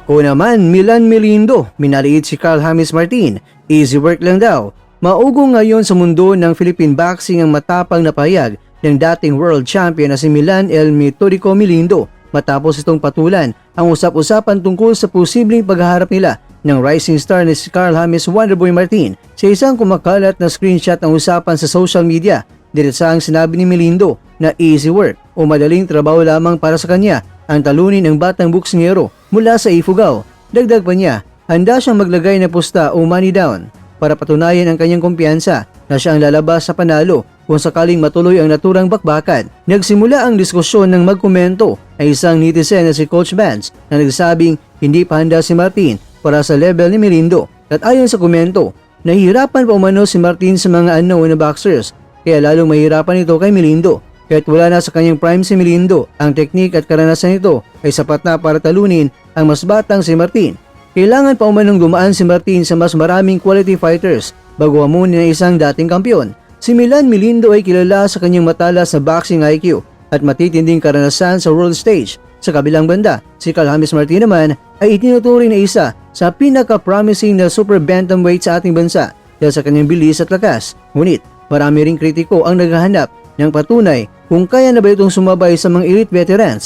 Ako naman, Milan Melindo, minaliit si Carl James Martin. Easy work lang daw. Maugong ngayon sa mundo ng Philippine boxing ang matapang na pahayag ng dating world champion na si Milan El Metodico Melindo matapos itong patulan ang usap-usapan tungkol sa posibleng paghaharap nila ng rising star ni si Carl James Wonderboy Martin. Sa isang kumakalat na screenshot ng usapan sa social media, diretsahang sinabi ni Melindo na easy work o madaling trabaho lamang para sa kanya ang talunin ng batang boksingero mula sa Ifugao. Dagdag pa niya, handa siyang maglagay ng pusta o money down para patunayan ang kanyang kumpiyansa na siya ang lalabas sa panalo kung sakaling matuloy ang naturang bakbakan. Nagsimula ang diskusyon ng magkomento ay isang netizen na si Coach Vance na nagsabing hindi pa handa si Martin para sa level ni Melindo. At ayon sa komento, nahihirapan pa umano si Martin sa mga unknown na boxers kaya lalong mahirapan ito kay Melindo. Kahit wala na sa kanyang prime si Melindo, ang teknik at karanasan nito ay sapat na para talunin ang mas batang si Martin. Kailangan pa umanong dumaan si Martin sa mas maraming quality fighters bago amunin ng isang dating kampiyon. Si Milan Melindo ay kilala sa kanyang matalas na boxing IQ at matitinding karanasan sa world stage. Sa kabilang banda, si Carl James Martin naman ay itinuturing na isa sa pinaka-promising na super bantamweight sa ating bansa dahil sa kanyang bilis at lakas. Ngunit, marami ring kritiko ang naghahanap ng patunay kung kaya na ba itong sumabay sa mga elite veterans